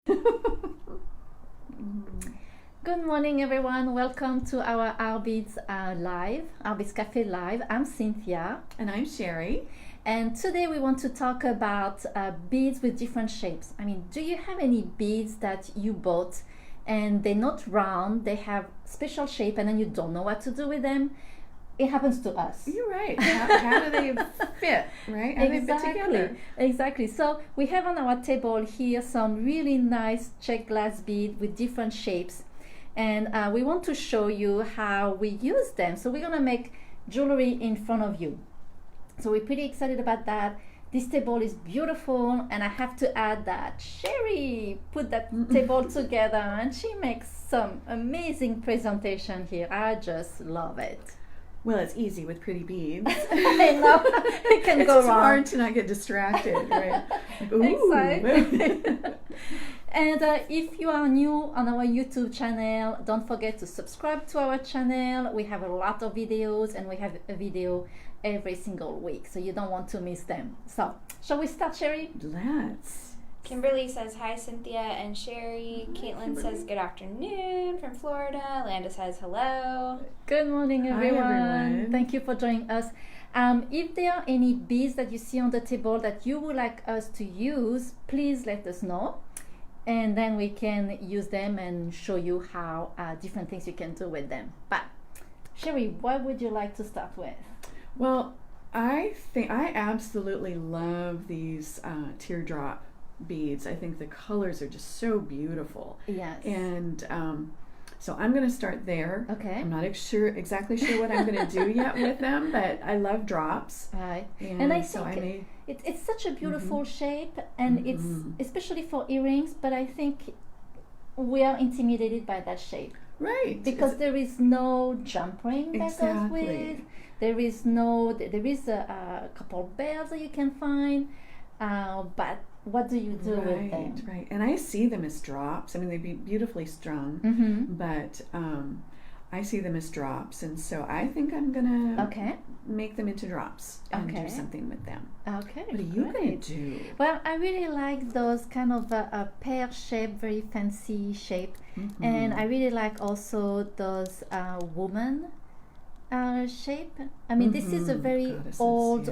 Good morning, everyone. Welcome to our Artbeads live, Artbeads Cafe live. I'm Cynthia. And I'm Cheri. And today we want to talk about beads with different shapes. I mean, do you have any beads that you bought and they're not round, they have special shape and then you don't know what to do with them? It happens to us. You're right. How do they fit, right? How do they fit together? Exactly. So we have on our table here some really nice Czech glass bead with different shapes. And we want to show you how we use them. So we're going to make jewelry in front of you. So we're pretty excited about that. This table is beautiful, and I have to add that Cheri put that table together and she makes some amazing presentation here. I just love it. Well, it's easy with pretty beads. I know. It can go wrong. It's hard to not get distracted, right? Like, ooh. Exactly. And if you are new on our YouTube channel, don't forget to subscribe to our channel. We have a lot of videos, and we have a video every single week, so you don't want to miss them. So, shall we start, Cheri? Let's. Kimberly says hi, Cynthia and Cheri. Caitlin says good afternoon from Florida. Landa says hello. Good morning, everyone. Hi, everyone. Thank you for joining us. If there are any beads that you see on the table that you would like us to use, please let us know. And then we can use them and show you how different things you can do with them. But Cheri, what would you like to start with? Well, I absolutely love these teardrop beads. I think the colors are just so beautiful. Yes. And so I'm going to start there. Okay. I'm not exactly sure what I'm going to do yet with them, but I love drops. Right. And I so think it's such a beautiful shape, and it's especially for earrings, but I think we are intimidated by that shape. Right. Because there is no jump ring that goes with. There is a couple bells that you can find, but what do you do with them? Right. And I see them as drops. I mean, they'd be beautifully strung, but I see them as drops, and so I think I'm gonna make them into drops and do something with them. Okay. What are you gonna do? Well, I really like those kind of a pear shape, very fancy shape, and I really like also those woman shape. I mean, this is a very old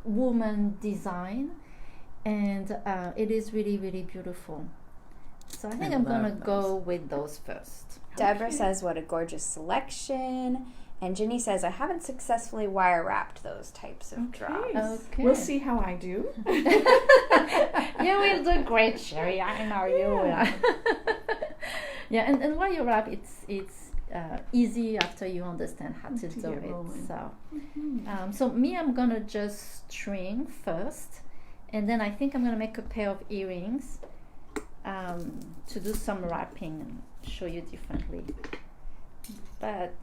woman design, and it is really, really beautiful. So I think I'm gonna go with those first. Deborah says what a gorgeous selection. And Ginny says, I haven't successfully wire wrapped those types of drops. Okay. We'll see how I do. You will do great, Cheri. I know you will. Yeah, and wire wrap, it's easy after you understand how to do it. So, so me, I'm gonna just string first, and then I think I'm gonna make a pair of earrings to do some wrapping and show you differently. But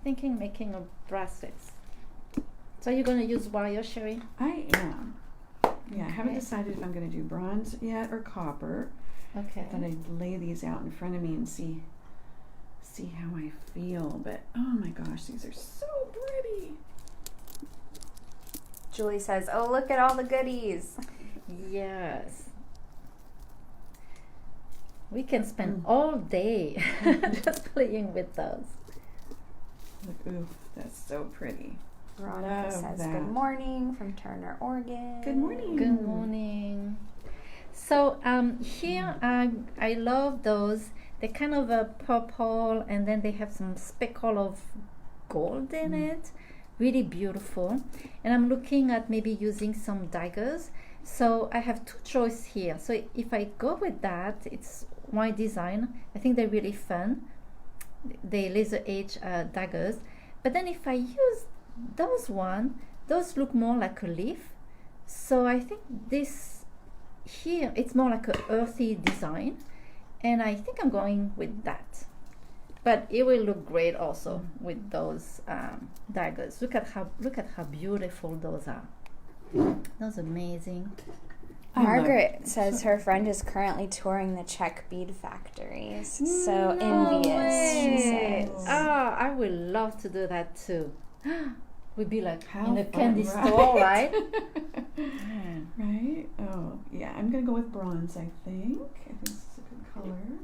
thinking making a bracelets. So you're gonna use wire, Cheri? I am. Yeah, I haven't decided if I'm gonna do bronze yet or copper. Okay. I thought I'd lay these out in front of me and see how I feel, but oh my gosh, these are so pretty. Julie says, oh, look at all the goodies. Yes. We can spend all day just playing with those. Look, ooh, that's so pretty. Veronica says good morning from Turner, Oregon. Good morning. Good morning. So here I love those. They're kind of a purple, and then they have some speckle of gold in it. Really beautiful. And I'm looking at maybe using some daggers. So I have two choices here. So if I go with that, it's my design. I think they're really fun. They laser edge daggers. But then if I use those look more like a leaf. So I think this here, it's more like a earthy design. And I think I'm going with that. But it will look great also with those daggers. Look at how beautiful those are. Those are amazing. Margaret says her friend is currently touring the Czech bead factories. So envious, she says. Oh, I would love to do that too. We'd be like How in a fun, candy right? store, right? Right? Oh, yeah. I'm going to go with bronze, I think. I think this is a good color.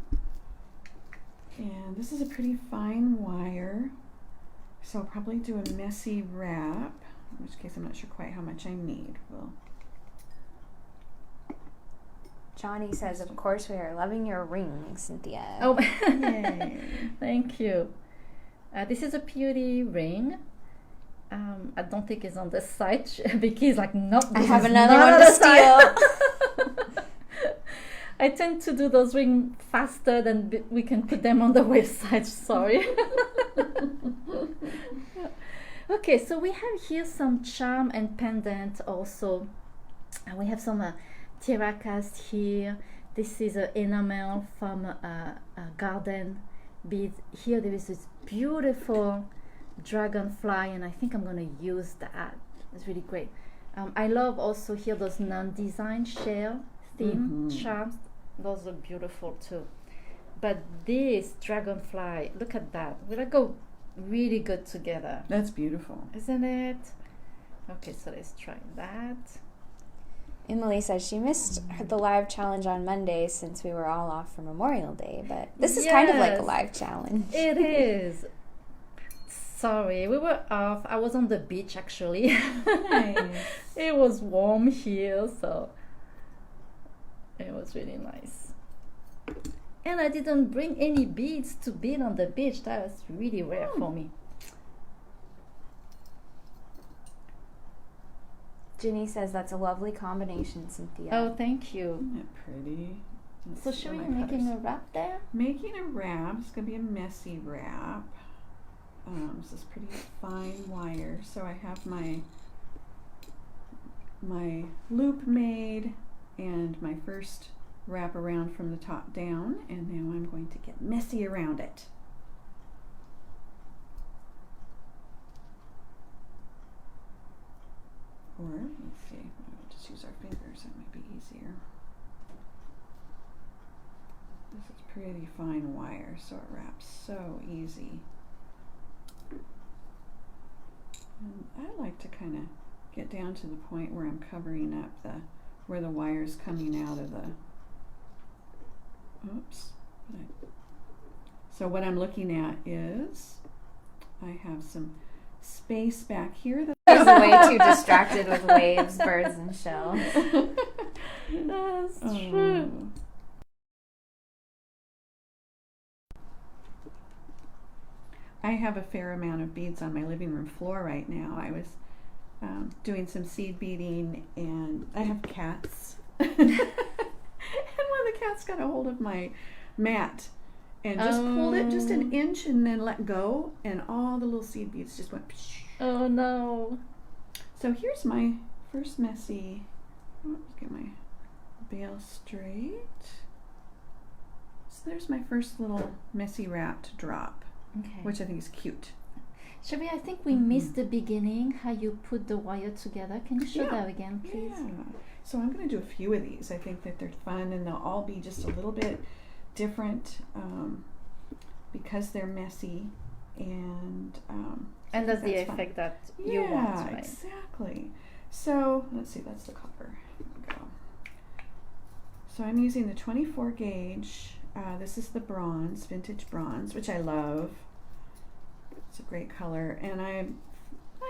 And this is a pretty fine wire. So I'll probably do a messy wrap, in which case I'm not sure quite how much I need. Well, Johnny says, of course, we are loving your ring, Cynthia. Oh, yay. Thank you. This is a beauty ring. I don't think it's on the site because like not. I have another one to steal. I tend to do those rings faster than we can put them on the website. Sorry. Okay, so we have here some charm and pendant also. We have some tiara cast here. This is an enamel from a garden bead. Here there is this beautiful dragonfly, and I think I'm going to use that. It's really great. I love also here those non-design shell theme charms. Those are beautiful too. But this dragonfly, look at that. Will go really good together. That's beautiful. Isn't it? Okay, so let's try that. Emily says she missed the live challenge on Monday since we were all off for Memorial Day, but this is kind of like a live challenge. It is. Sorry, we were off. I was on the beach actually. Nice. It was warm here, so it was really nice. And I didn't bring any beads to bead on the beach. That was really rare for me. Ginny says that's a lovely combination, Cynthia. Oh, thank you. Isn't that pretty? So should we be making a wrap there? Making a wrap. It's going to be a messy wrap. This is pretty fine wire. So I have my loop made and my first wrap around from the top down, and now I'm going to get messy around it. Or, let's see, we'll just use our fingers, that might be easier. This is pretty fine wire, so it wraps so easy. And I like to kind of get down to the point where I'm covering up where the wire's coming out of the, oops. So what I'm looking at is, I have some space back here. He's way too distracted with waves, birds, and shells. That's true. I have a fair amount of beads on my living room floor right now. I was doing some seed beading, and I have cats. And one of the cats got a hold of my mat and just pulled it just an inch and then let go, and all the little seed beads just went psh. Oh no. So here's my first messy, let's get my bail straight. So there's my first little messy wrapped drop, which I think is cute. Cheri, I think we missed the beginning, how you put the wire together. Can you show that again, please? Yeah. So I'm going to do a few of these. I think that they're fun, and they'll all be just a little bit different because they're messy, and that's the effect that you want, right? Yeah, exactly. So let's see, that's the copper. Here we go. So I'm using the 24 gauge. This is the bronze, vintage bronze, which I love. It's a great color, and I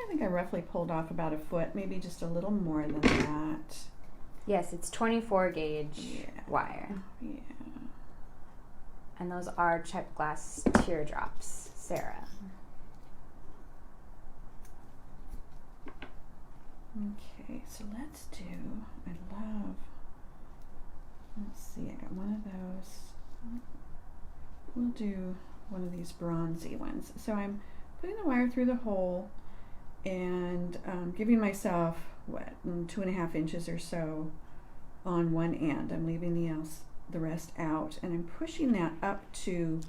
think I roughly pulled off about a foot, maybe just a little more than that. Yes, it's 24 gauge wire. Yeah. And those are Czech glass teardrops, Sarah. Okay, so let's see, I got one of those. We'll do one of these bronzy ones. So I'm putting the wire through the hole and giving myself, 2.5 inches or so on one end. I'm leaving the rest out, and I'm pushing that up to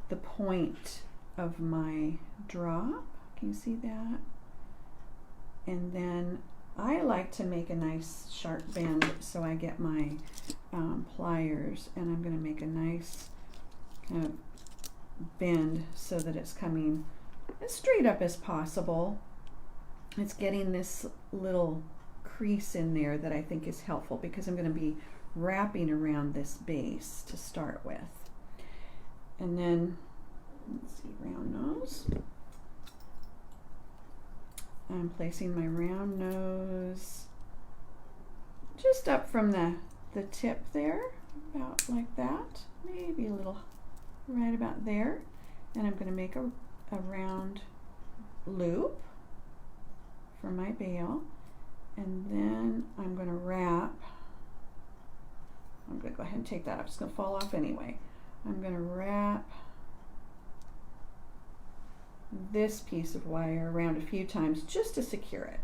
the point of my drop. Can you see that? And then I like to make a nice sharp bend, so I get my pliers, and I'm going to make a nice kind of bend so that it's coming as straight up as possible. It's getting this little crease in there that I think is helpful because I'm going to be wrapping around this base to start with. And then, let's see, round nose. I'm placing my round nose just up from the tip there, about like that, maybe a little right about there. And I'm going to make a round loop for my veil, and then I'm going to wrap. I'm going to go ahead and take that off. It's going to fall off anyway. I'm going to wrap this piece of wire around a few times just to secure it.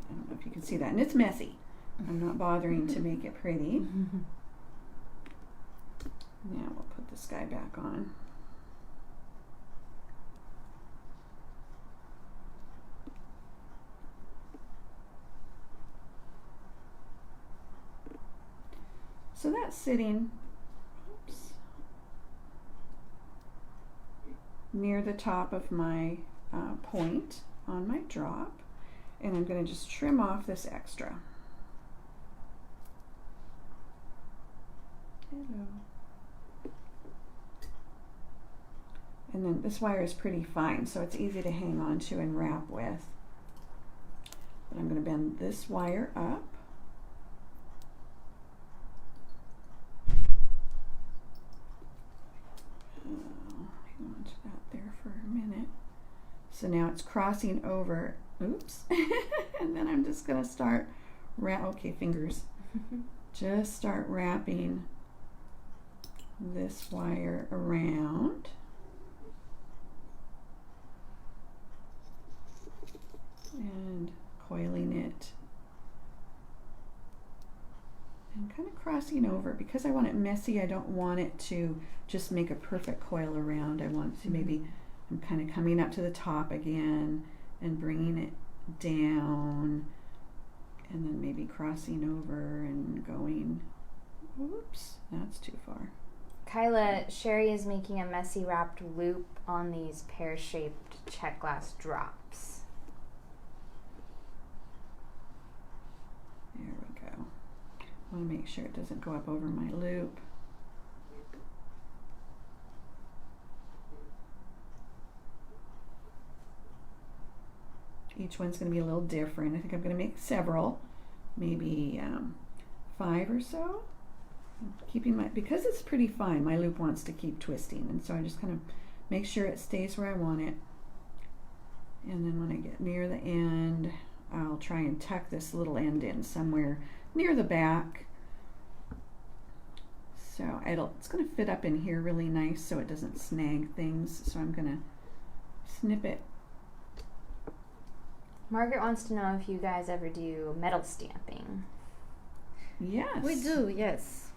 I don't know if you can see that, and it's messy. I'm not bothering to make it pretty. Now we'll put this guy back on. So that's sitting, oops, near the top of my point on my drop, and I'm going to just trim off this extra. Hello. And then this wire is pretty fine, so it's easy to hang on to and wrap with. But I'm going to bend this wire up. Hang on to that there for a minute. So now it's crossing over. Oops. And then I'm just going to start okay, fingers. Just start wrapping this wire around. And coiling it and kind of crossing over. Because I want it messy, I don't want it to just make a perfect coil around. I want to maybe, I'm kind of coming up to the top again and bringing it down, and then maybe crossing over and going, oops, that's too far. Kyla, Cheri is making a messy wrapped loop on these pear-shaped Czech glass drops. There we go. I want to make sure it doesn't go up over my loop. Each one's going to be a little different. I think I'm going to make several, maybe 5 or so. Keeping my, because it's pretty fine, my loop wants to keep twisting, and so I just kind of make sure it stays where I want it. And then when I get near the end, I'll try and tuck this little end in somewhere near the back. So it's going to fit up in here really nice so it doesn't snag things. So I'm going to snip it. Margaret wants to know if you guys ever do metal stamping. Yes. We do, yes.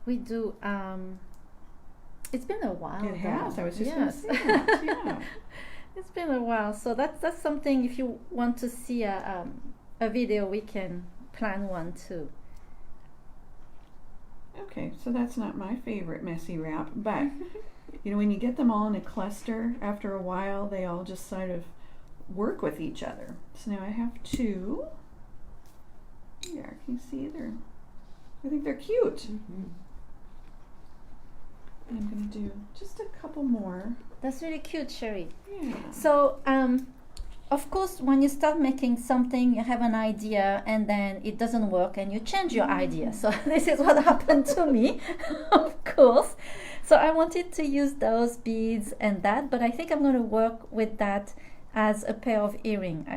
We do. It's been a while. It has. I was just going to say that. Yeah. It's been a while, so that's something. If you want to see a video, we can plan one too. Okay, so that's not my favorite messy wrap, but you know, when you get them all in a cluster, after a while, they all just sort of work with each other. So now I have 2. There, can you see? I think they're cute. And I'm going to do just a couple more. That's really cute, Cheri. Yeah. So, of course, when you start making something, you have an idea and then it doesn't work and you change your idea. So this is what happened to me, of course. So I wanted to use those beads and that, but I think I'm going to work with that as a pair of earrings.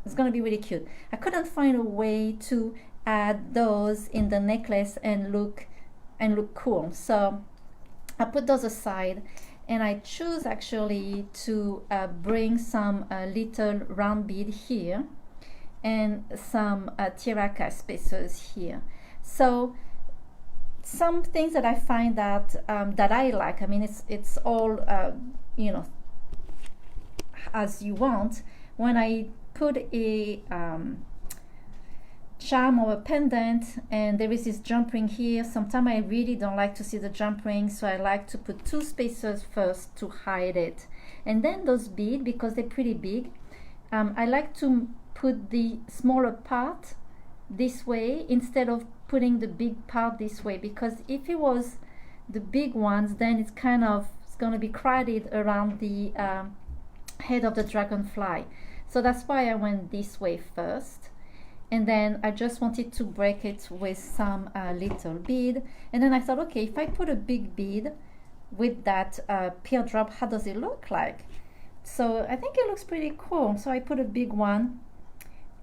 It's going to be really cute. I couldn't find a way to add those in the necklace and look cool. So I put those aside, and I choose actually to bring some little round bead here and some tiraka spacers here. So some things that I find that I like. I mean, it's all you know, as you want. When I put a charm or a pendant, and there is this jump ring here. Sometimes I really don't like to see the jump ring, so I like to put 2 spacers first to hide it. And then those beads, because they're pretty big, I like to put the smaller part this way instead of putting the big part this way, because if it was the big ones, then it's going to be crowded around the head of the dragonfly. So that's why I went this way first. And then I just wanted to break it with some little bead. And then I thought, okay, if I put a big bead with that teardrop, how does it look like? So I think it looks pretty cool. So I put a big one,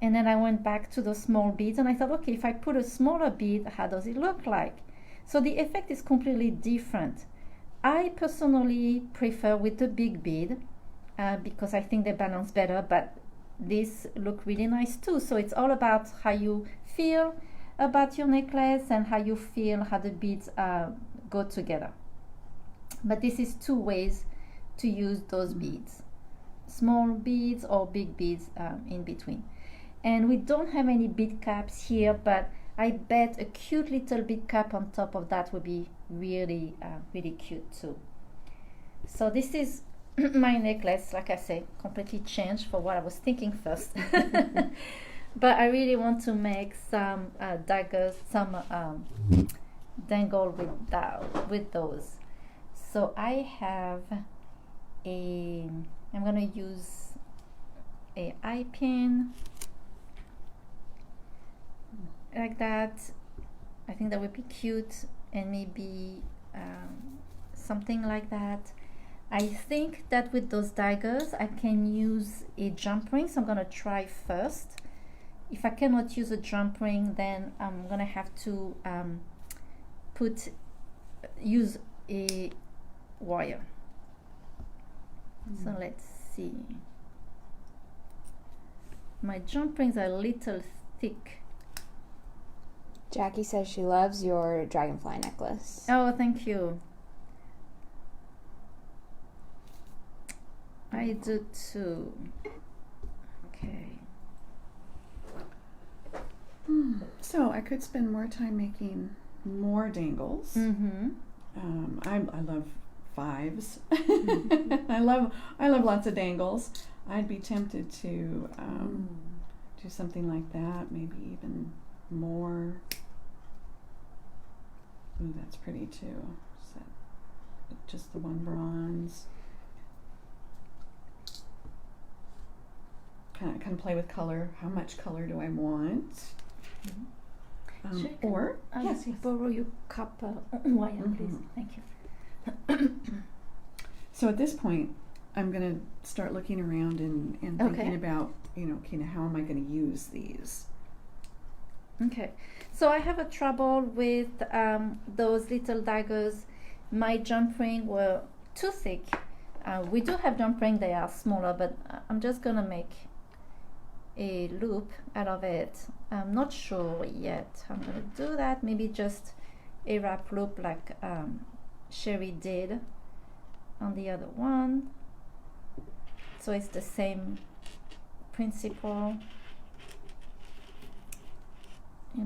and then I went back to the small beads, and I thought, okay, if I put a smaller bead, how does it look like? So the effect is completely different. I personally prefer with the big bead because I think they balance better, but this look really nice too. So it's all about how you feel about your necklace and how you feel how the beads go together. But this is 2 ways to use those beads, small beads or big beads in between. And we don't have any bead caps here, but I bet a cute little bead cap on top of that would be really really cute too. So this is my necklace, like I say, completely changed for what I was thinking first. But I really want to make some daggers, some dangle with those. So I have I'm gonna use a eye pin like that. I think that would be cute, and maybe something like that. I think that with those daggers I can use a jump ring, so I'm gonna try first. If I cannot use a jump ring, then I'm gonna have to use a wire. So let's see. My jump rings are a little thick. Jackie says she loves your dragonfly necklace. Oh, thank you. I do too. Okay. So I could spend more time making more dangles. Mm-hmm. I love 5s. Mm-hmm. I love lots of dangles. I'd be tempted to do something like that, maybe even more. Ooh, that's pretty too. So just the one bronze. Kind of play with color. How much color do I want? Mm-hmm. Or yes, borrow your copper wire, please. Thank you. So at this point, I'm going to start looking around and thinking about, how am I going to use these? Okay, so I have a trouble with those little daggers. My jump ring were too thick. We do have jump ring, they are smaller, but I'm just going to make a loop out of it. I'm not sure yet how I'm going to do that. Maybe just a wrap loop like Cheri did on the other one. So it's the same principle.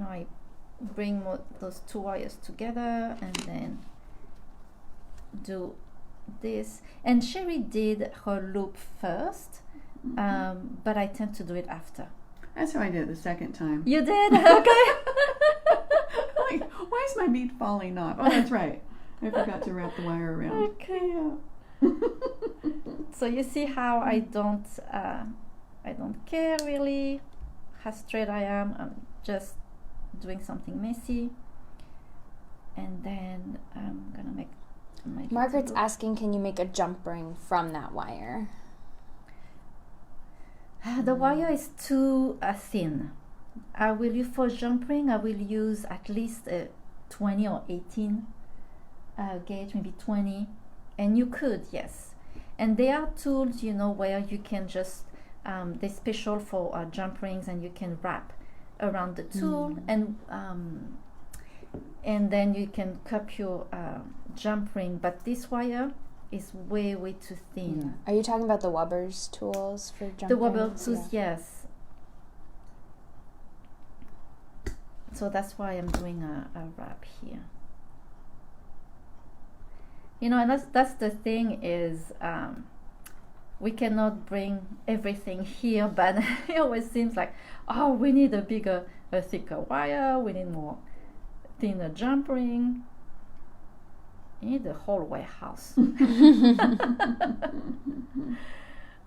I bring those 2 wires together and then do this. And Cheri did her loop first. But I tend to do it after. That's how I did it the second time. You did? Okay. Like, why is my bead falling off? Oh, that's right. I forgot to wrap the wire around. Okay. Yeah. So you see how I don't care really how straight I am. I'm just doing something messy. And then I'm gonna make my Margaret's asking, can you make a jump ring from that wire? The wire is too thin. I will use for jump ring, I will use at least a 20 or 18 gauge, maybe 20. And you could, yes. And there are tools, where you can just, they're special for jump rings, and you can wrap around the tool, and then you can cup your jump ring. But this wire is way too thin. Yeah. Are you talking about the Wubbers tools for jump The rings? Wubbers tools, yes. So that's why I'm doing a wrap here. And that's the thing is, we cannot bring everything here, but it always seems like, oh, we need a thicker wire, we need more thinner jump ring. You need the whole warehouse.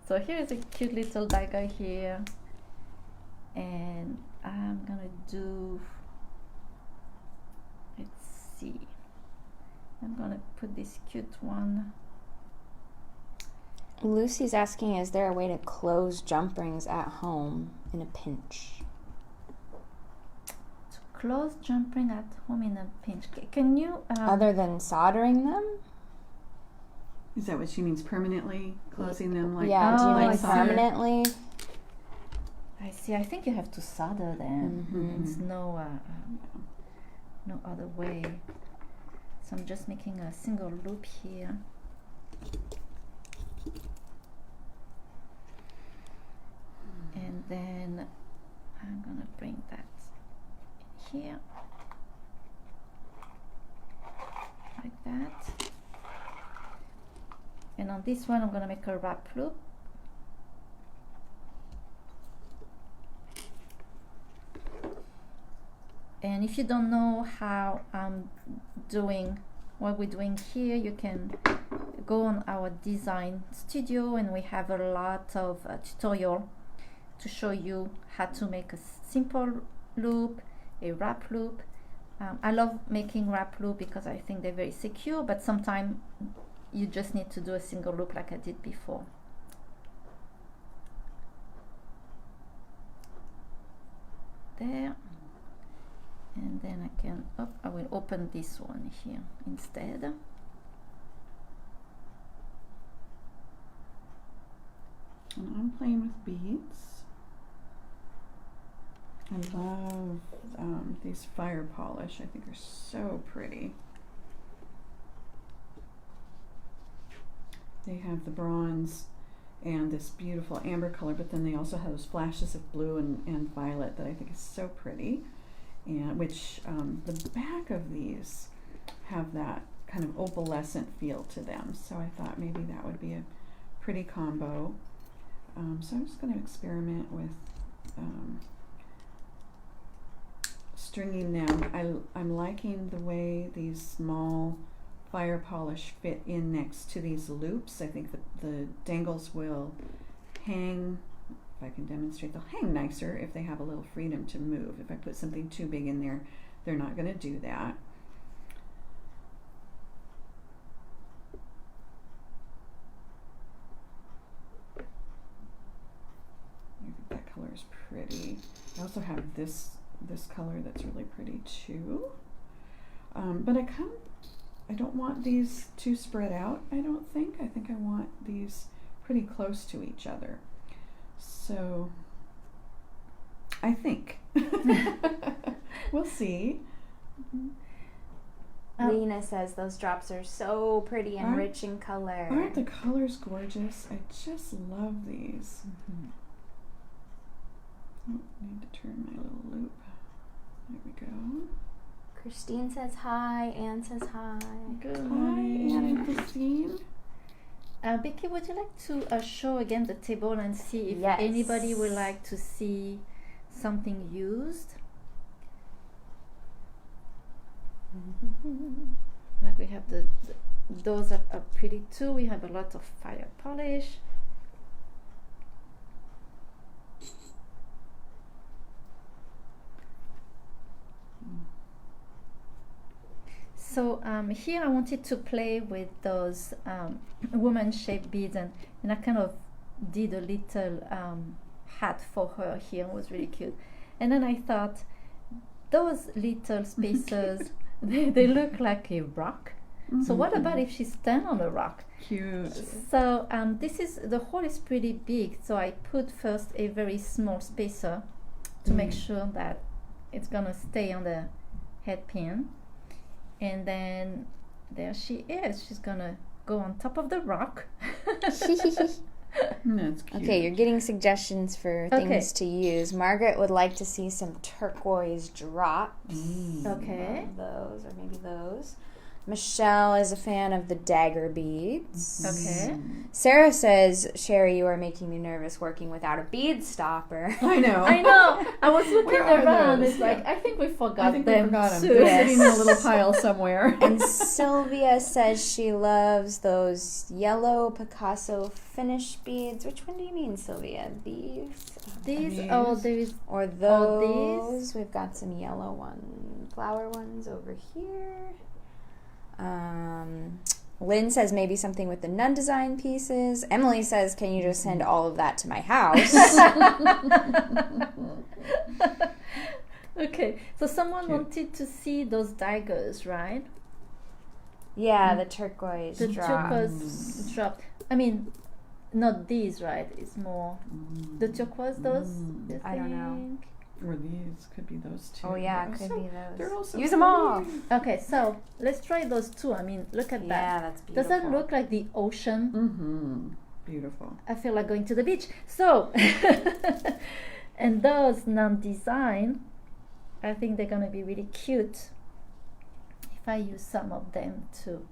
So here is a cute little dagger here, and I'm gonna do, let's see, I'm gonna put this cute one. Lucy's asking, is there a way to close jump rings at home in a pinch? To close jump ring at home in a pinch. Can you... Other than soldering them? Is that what she means, permanently closing them? Like, yeah, do you mean permanently? I see. I think you have to solder them. Mm-hmm. It's no other way. So I'm just making a single loop here. And then I'm gonna bring that here, like that. And on this one, I'm gonna make a wrap loop. And if you don't know how I'm doing what we're doing here, you can go on our design studio, and we have a lot of tutorial to show you how to make a simple loop, a wrap loop. I love making wrap loop because I think they're very secure, but sometimes you just need to do a single loop like I did before. There. And then I will open this one here instead. And I'm playing with beads. I love these fire polish. I think they're so pretty. They have the bronze and this beautiful amber color, but then they also have those flashes of blue and violet that I think is so pretty. And which the back of these have that kind of opalescent feel to them. So I thought maybe that would be a pretty combo. So I'm just going to experiment with stringing them. I'm liking the way these small fire polish fit in next to these loops. I think the dangles will hang, if I can demonstrate, they'll hang nicer if they have a little freedom to move. If I put something too big in there, they're not going to do that. I think that color is pretty. I also have this color that's really pretty too. But I don't want these too spread out, I don't think. I think I want these pretty close to each other. So I think. We'll see. Lena says those drops are so pretty and rich in color. Aren't the colors gorgeous? I just love these. Mm-hmm. Oh, I need to turn my little loop. There we go. Christine says hi. Anne says hi. Good Hi, morning. Anne and Christine. Becky, would you like to show again the table and see if Yes. anybody would like to see something used? Like we have those are pretty too. We have a lot of fire polish. So here I wanted to play with those woman-shaped beads, and I kind of did a little hat for her here. It was really cute. And then I thought, those little spacers, they look like a rock. Mm-hmm. So what about if she stands on a rock? Cute. So the hole is pretty big. So I put first a very small spacer to make sure that it's gonna stay on the head pin. And then there she is. She's gonna go on top of the rock. That's cute. Okay, you're getting suggestions for things to use. Margaret would like to see some turquoise drops. Okay. Those, or maybe those. Michelle is a fan of the dagger beads. Okay. Sarah says, Cheri, you are making me nervous working without a bead stopper. I know. I was looking Where are around. those? It's like, I think we forgot them They're too. sitting in a little pile somewhere. And Sylvia says she loves those yellow Picasso finish beads. Which one do you mean, Sylvia? These or these? Or those? We've got some yellow flower ones over here. Lynn says maybe something with the nun design pieces. Emily says, can you just send all of that to my house? Okay, so someone wanted to see those daggers, right? Yeah, the turquoise turquoise drop. I mean, not these, right? It's more the turquoise, those? I don't know. Or these could be those two. Oh yeah, could be those. They're also use them all. Okay, so let's try those two. I mean, look at that. Yeah, that's beautiful. Does that look like the ocean? Beautiful. I feel like going to the beach. So, and those non-design, I think they're gonna be really cute if I use some of them too.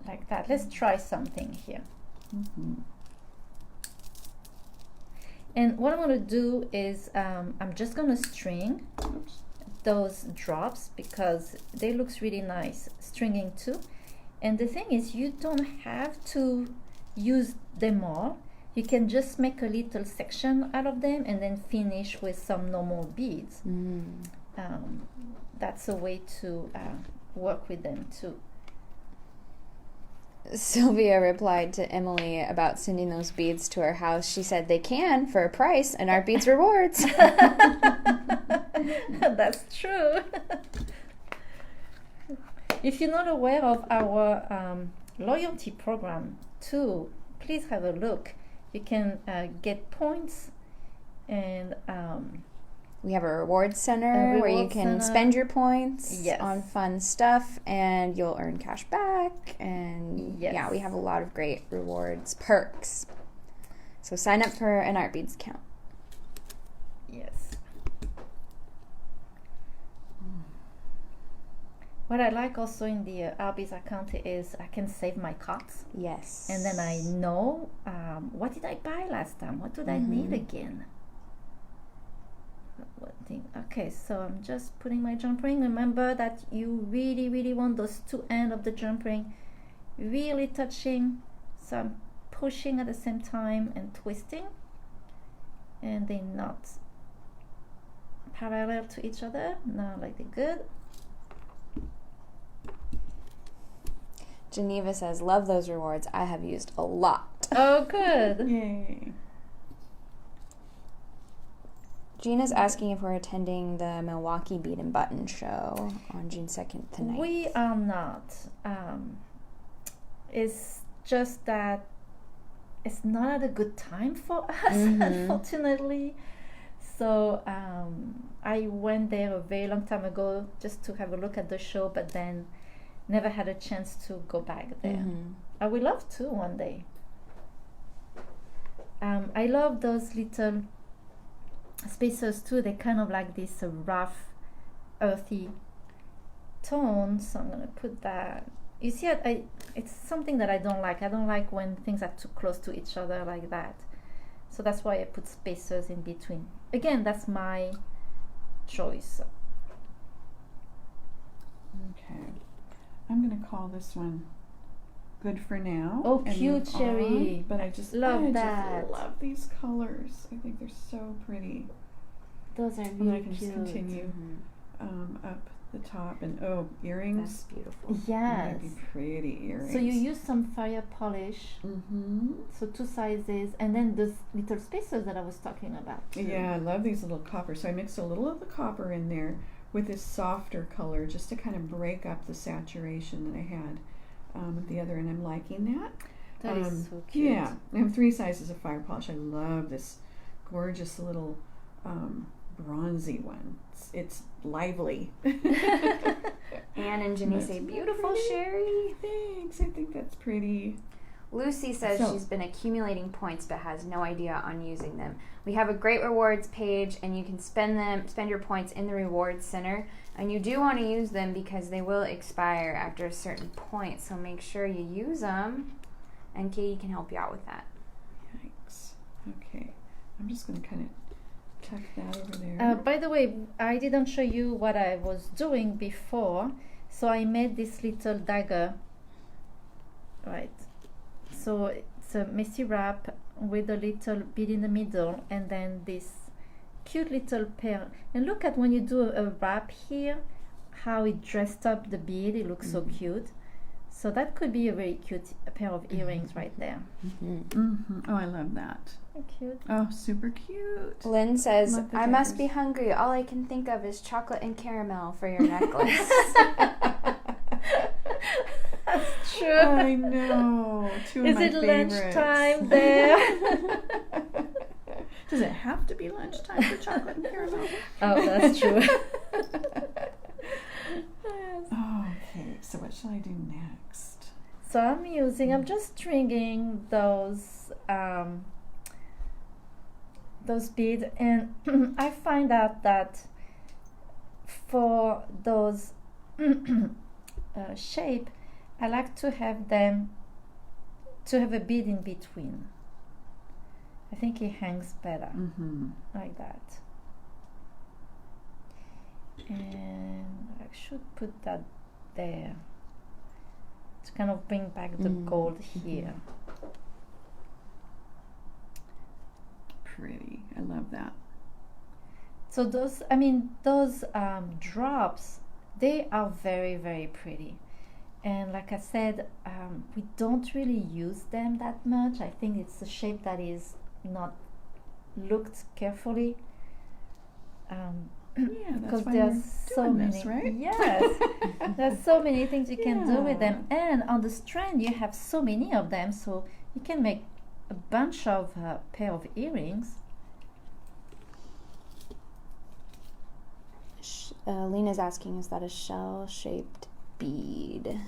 Like that. Let's try something here. And what I'm going to do is I'm just going to string those drops because they looks really nice stringing too. And the thing is, you don't have to use them all. You can just make a little section out of them and then finish with some normal beads. That's a way to work with them too. Sylvia replied to Emily about sending those beads to her house. She said they can for a price and Artbeads rewards. That's true. If you're not aware of our loyalty program too, please have a look. You can get points and we have a rewards center where you can spend your points Yes. on fun stuff and you'll earn cash back. And Yes. yeah, we have a lot of great rewards, perks. So sign up for an Artbeads account. Yes. What I like also in the Artbeads account is I can save my carts. Yes. And then I know what did I buy last time? What do I need again? What thing? Okay, so I'm just putting my jump ring. Remember that you really, really want those two ends of the jump ring really touching. So I'm pushing at the same time and twisting. And they're not parallel to each other. Now like they're good. Geneva says, love those rewards. I have used a lot. Oh, good. Yay. Gina's asking if we're attending the Milwaukee Bead and Button show on June 2nd tonight. We are not. It's just that it's not at a good time for us, unfortunately. So I went there a very long time ago just to have a look at the show, but then never had a chance to go back there. I would love to one day. I love those little spacers too. They're kind of like this rough, earthy tone. So I'm gonna put that. You see, it's something that I don't like. I don't like when things are too close to each other like that. So that's why I put spacers in between. Again, that's my choice. Okay. I'm going to call this one Good for Now. Oh, cute, Cheri. But I just love that. Just love these colors. I think they're so pretty. Those are And really I can cute. just continue up the top. And earrings. That's beautiful. Yes. Might be pretty earrings. So you use some fire polish. So 2 sizes, and then those little spacers that I was talking about too. Yeah, I love these little copper. So I mixed a little of the copper in there with this softer color just to kind of break up the saturation that I had with the other, and I'm liking that. That is so cute. Yeah, I have 3 sizes of fire polish. I love this gorgeous little bronzy one. It's lively. Anne and Jenny That's say, so beautiful, pretty. Cheri. Thanks, I think that's pretty. Lucy says she's been accumulating points but has no idea on using them. We have a great rewards page, and you can spend your points in the rewards center, and you do want to use them because they will expire after a certain point, so make sure you use them, and Katie can help you out with that. Yikes. Okay. I'm just going to kind of tuck that over there. By the way, I didn't show you what I was doing before, so I made this little dagger, right? So it's a messy wrap with a little bead in the middle, and then this cute little pair. And look at when you do a wrap here, how it dressed up the bead. It looks so cute. So that could be a very cute pair of earrings right there. Oh, I love that. So cute. Oh, super cute. Lynn says, I must be hungry. All I can think of is chocolate and caramel for your necklace. That's true. I know. Two of my favorites. Is it lunchtime there? Does it have to be lunchtime for chocolate and caramel? Oh, that's true. Okay, so what shall I do next? So I'm just stringing those beads, and I find out that for those shape, I like to have a bead in between. I think it hangs better like that. And I should put that there to kind of bring back the gold here. Pretty. I love that. So those drops, they are very, very pretty. And like I said, we don't really use them that much. I think it's a shape that is not looked carefully. Yeah, that's because why there's so many, this, right? Yes, there's so many things you can do with them, and on the strand you have so many of them, so you can make a bunch of pair of earrings. Lena's asking, is that a shell-shaped bead?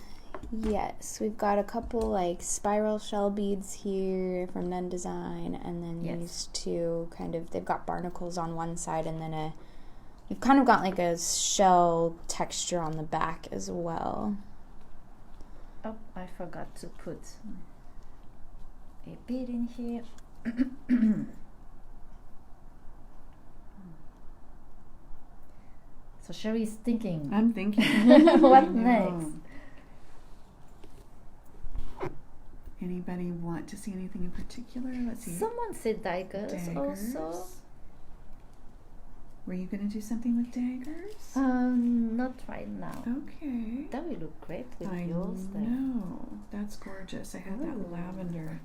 Yes, we've got a couple like spiral shell beads here from Nun Design, and then these two they've got barnacles on one side, and then you've kind of got like a shell texture on the back as well. Oh, I forgot to put a bead in here. So Cheri is thinking. I'm thinking. What next? Anybody want to see anything in particular? Let's see. Someone said daggers also. Were you going to do something with daggers? Not right now. Okay. That would look great with I yours there. know. That's gorgeous. I had that lavender.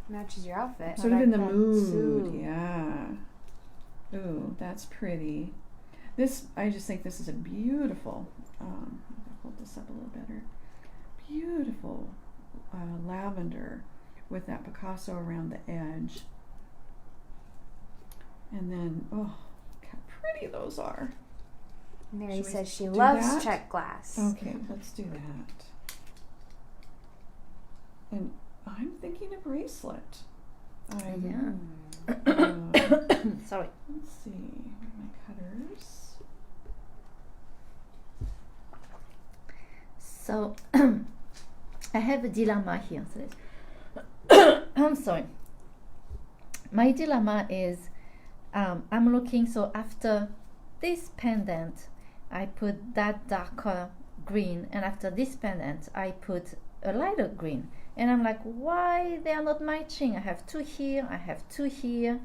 Matches your outfit. Sort of in the mood. Too. Yeah. Ooh, that's pretty. I just think this is a beautiful, I'll hold this up a little better. Beautiful lavender with that Picasso around the edge. And then, oh, how pretty those are. Mary says she loves Czech glass. Okay, let's do that. And I'm thinking a bracelet. Sorry. Let's see, my cutters. So I have a dilemma here. I'm sorry. My dilemma is I'm looking, so after this pendant I put that darker green, and after this pendant I put a lighter green, and I'm like, why they are not matching? I have two here, I have two here,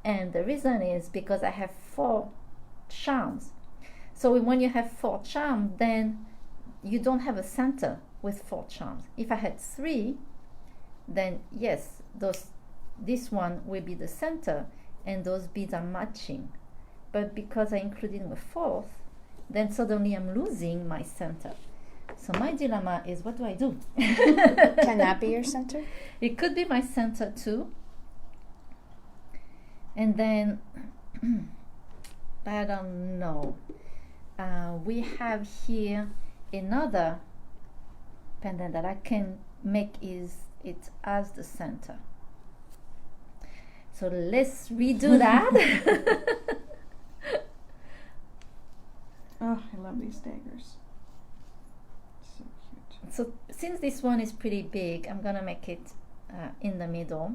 and the reason is because I have 4 charms. So when you have 4 charms, then you don't have a center with 4 charms. If I had 3, then yes, this one will be the center and those beads are matching. But because I included a 4th, then suddenly I'm losing my center. So my dilemma is, what do I do? Can that be your center? It could be my center too. And then, I don't know. We have here another pendant that I can make is it as the center. So let's redo that. Oh, I love these daggers. So cute. So since this one is pretty big, I'm gonna make it in the middle.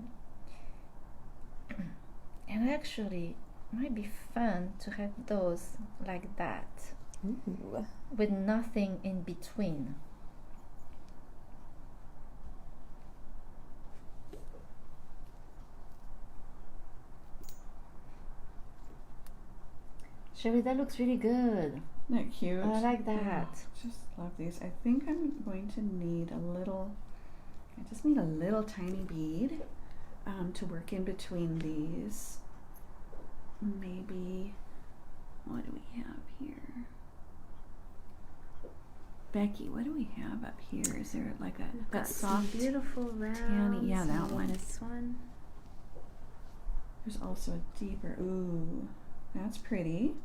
And actually, it might be fun to have those like that. Ooh. With nothing in between. Cheri, that looks really good. Isn't that cute? I like that. Just love these. I think I'm going to need a little, I just need a little tiny bead to work in between these. Maybe, what do we have here? Becky, what do we have up here? Is there like that soft, beautiful round? tanny? Yeah, that one. This one. There's also a deeper. Ooh, that's pretty.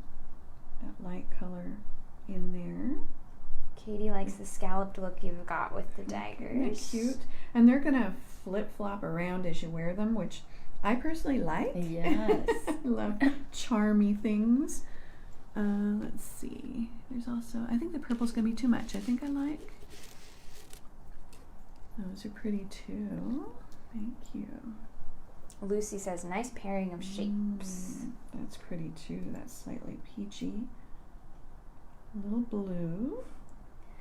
That light color in there. Katie likes the scalloped look you've got with the daggers. Isn't that cute? And they're gonna flip-flop around as you wear them, which I personally like. Yes. I love charmy things. Let's see. There's also, I think the purple's gonna be too much. I think I like. Those are pretty too. Thank you. Lucy says, nice pairing of shapes. That's pretty too. That's slightly peachy. A little blue.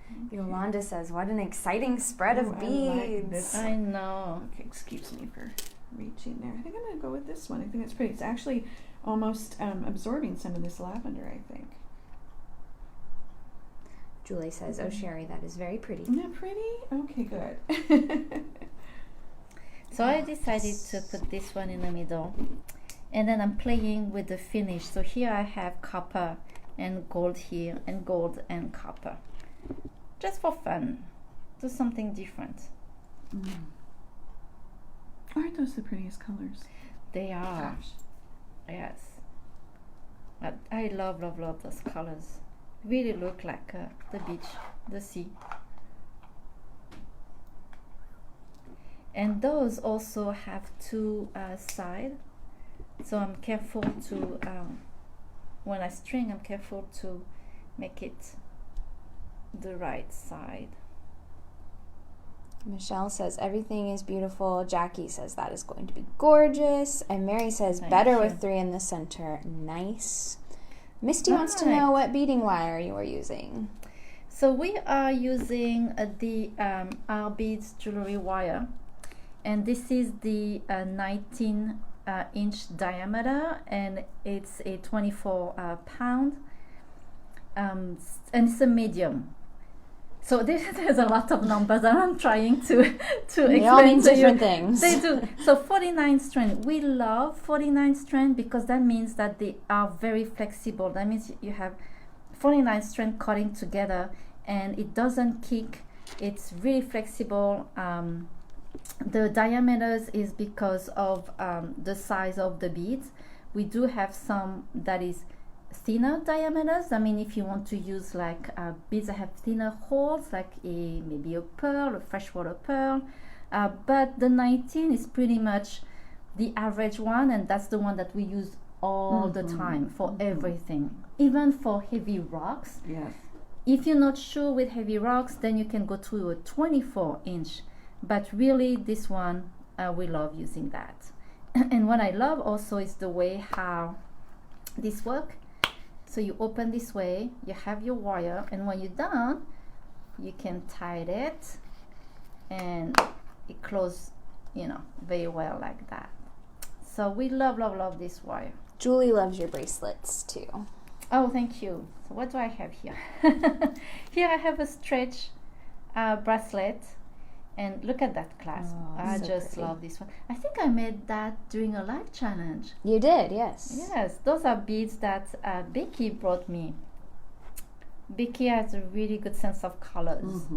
Okay. Yolanda says, what an exciting spread of beads. I like this. I know. Okay, excuse me for reaching there. I think I'm going to go with this one. I think that's pretty. It's actually almost absorbing some of this lavender, I think. Julie says, oh, Cheri, that is very pretty. Isn't that pretty? Okay, good. So I decided to put this one in the middle, and then I'm playing with the finish. So here I have copper and gold here, and gold and copper, just for fun. Do something different. Aren't those the prettiest colors? They are. Gosh. Yes. But I love those colors. Really look like the beach, the sea. And those also have two sides, so I'm careful to, when I string, I'm careful to make it the right side. Michelle says, everything is beautiful. Jackie says, that is going to be gorgeous. And Mary says, better with 3 in the center. Nice. Misty wants to know what beading wire you are using. So we are using the Artbeads jewelry wire. And this is the 19-inch diameter, and it's a 24 pound, and it's a medium. So there's a lot of numbers, and I'm trying to explain they all mean to different you. things. They do. So 49 strand. We love 49 strand because that means that they are very flexible. That means you have 49 strand cutting together, and it doesn't kick. It's really flexible. The diameters is because of the size of the beads. We do have some that is thinner diameters. I mean, if you want to use like beads that have thinner holes, like maybe a pearl, a freshwater pearl, but the 19 is pretty much the average one, and that's the one that we use all the time for everything, even for heavy rocks. Yes. If you're not sure with heavy rocks, then you can go to a 24-inch. But really, this one, we love using that. And what I love also is the way how this works. So you open this way, you have your wire, and when you're done, you can tie it, and it closes, very well like that. So we love this wire. Julie loves your bracelets too. Oh, thank you. So what do I have here? Here I have a stretch bracelet. And look at that clasp. I so just pretty. love this one. I think I made that during a live challenge. You did, yes. Yes, those are beads that Becky brought me. Becky has a really good sense of colors.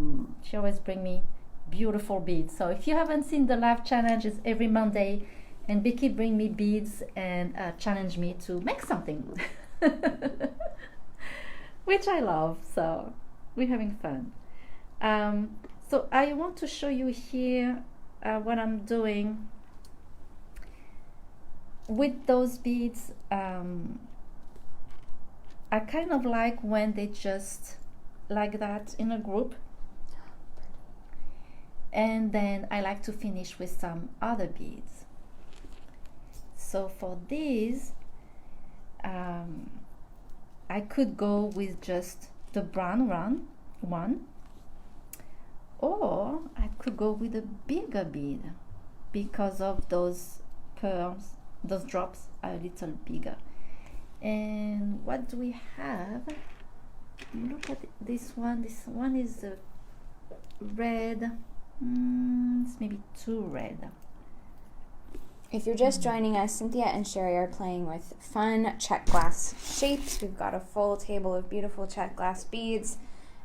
She always brings me beautiful beads. So if you haven't seen the live challenge, it's every Monday. And Becky brings me beads and challenge me to make something. Which I love. So we're having fun. So I want to show you here what I'm doing with those beads, I kind of like when they just like that in a group, and then I like to finish with some other beads. So for these, I could go with just the brown one, or I could go with a bigger bead because of those pearls, those drops are a little bigger. And what do we have? Look at this one. This one is red. It's maybe too red. If you're just joining us, Cynthia and Cheri are playing with fun Czech glass shapes. We've got a full table of beautiful Czech glass beads,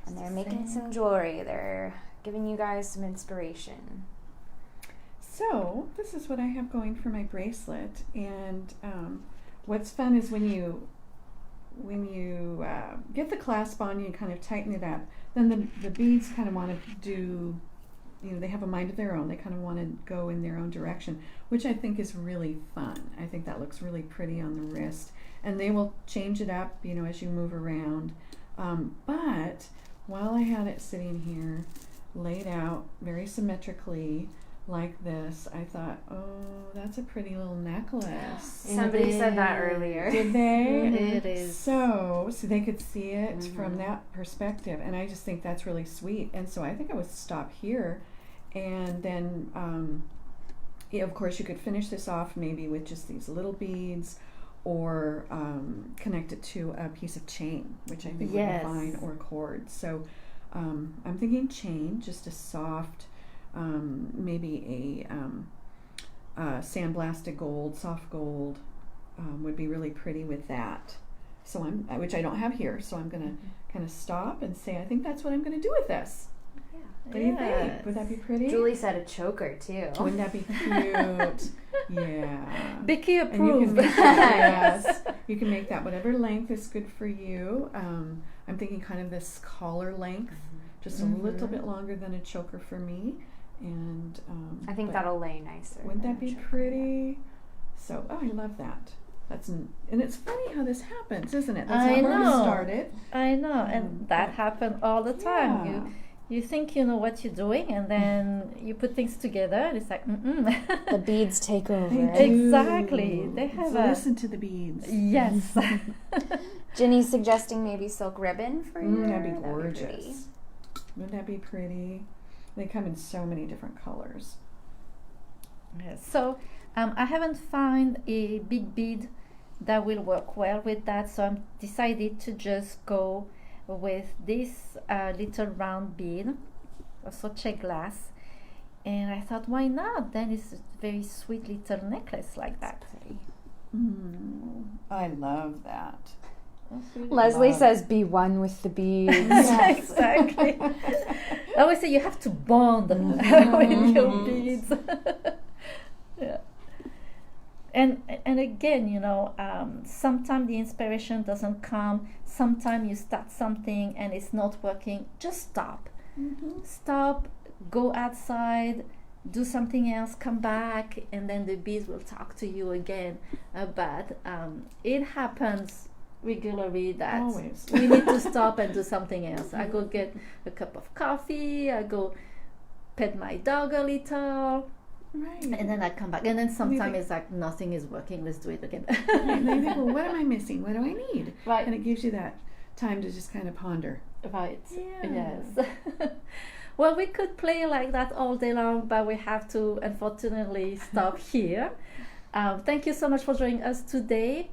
and they're making some jewelry. They're giving you guys some inspiration. So this is what I have going for my bracelet, and what's fun is when you get the clasp on, you kind of tighten it up. Then the beads kind of want to do, they have a mind of their own. They kind of want to go in their own direction, which I think is really fun. I think that looks really pretty on the wrist, and they will change it up, as you move around. But while I had it sitting here, laid out very symmetrically, like this, I thought, oh, that's a pretty little necklace. Somebody said that earlier. Did they? It is. So they could see it from that perspective, and I just think that's really sweet. And so I think I would stop here, and then, of course, you could finish this off maybe with just these little beads, or connect it to a piece of chain, which I think would be fine, or cord. So I'm thinking chain, just a soft, maybe a sandblasted gold, soft gold, would be really pretty with that. So which I don't have here, so I'm gonna kind of stop and say, I think that's what I'm gonna do with this. Yeah. What do you think? Would that be pretty? Julie said a choker too. Wouldn't that be cute? Yeah. Vicky approved. Yes, you can make that whatever length is good for you. I'm thinking kind of this collar length, just a little bit longer than a choker for me. And I think that'll lay nicer. Wouldn't that be pretty? So, I love that. And it's funny how this happens, isn't it? That's how where we started. I know, and that happened all the time. Yeah. You think you know what you're doing, and then you put things together, and it's like, the beads take over. Exactly. They have listen to the beads. Yes. Ginny's suggesting maybe silk ribbon for you. That'd be gorgeous. Wouldn't that be pretty? They come in so many different colors. Yes. So I haven't found a big bead that will work well with that, so I'm decided to just go with this little round bead, also Czech glass, and I thought, why not? Then it's a very sweet little necklace like that. I love that. Leslie says, "Be one with the beads." Yes. Exactly. I always say you have to bond with your beads. Yeah. And again, sometimes the inspiration doesn't come. Sometimes you start something and it's not working. Just stop. Stop. Go outside. Do something else. Come back, and then the beads will talk to you again. But it happens regularly that always we need to stop and do something else. I go get a cup of coffee. I go pet my dog a little. Right. And then I come back, and then sometimes it's like nothing is working. Let's do it again. And they think, well, what am I missing? What do I need? Right. And it gives you that time to just kind of ponder. Right. Yeah. Yes. Well, we could play like that all day long, but we have to unfortunately stop here. Thank you so much for joining us today.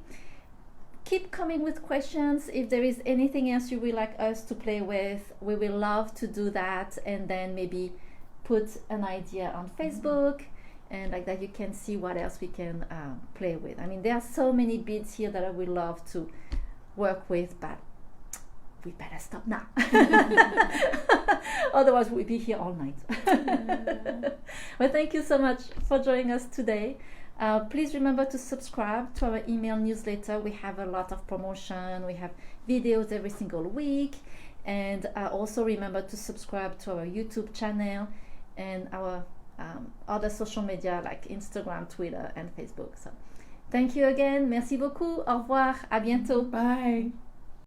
Keep coming with questions. If there is anything else you would like us to play with, we will love to do that, and then maybe put an idea on Facebook, and like that you can see what else we can play with. I mean, there are so many beads here that I would love to work with, but we better stop now. Otherwise we'll be here all night. Well, thank you so much for joining us today. Please remember to subscribe to our email newsletter. We have a lot of promotion. We have videos every single week. And also remember to subscribe to our YouTube channel and our other social media like Instagram, Twitter, and Facebook. So, thank you again. Merci beaucoup. Au revoir. À bientôt. Bye.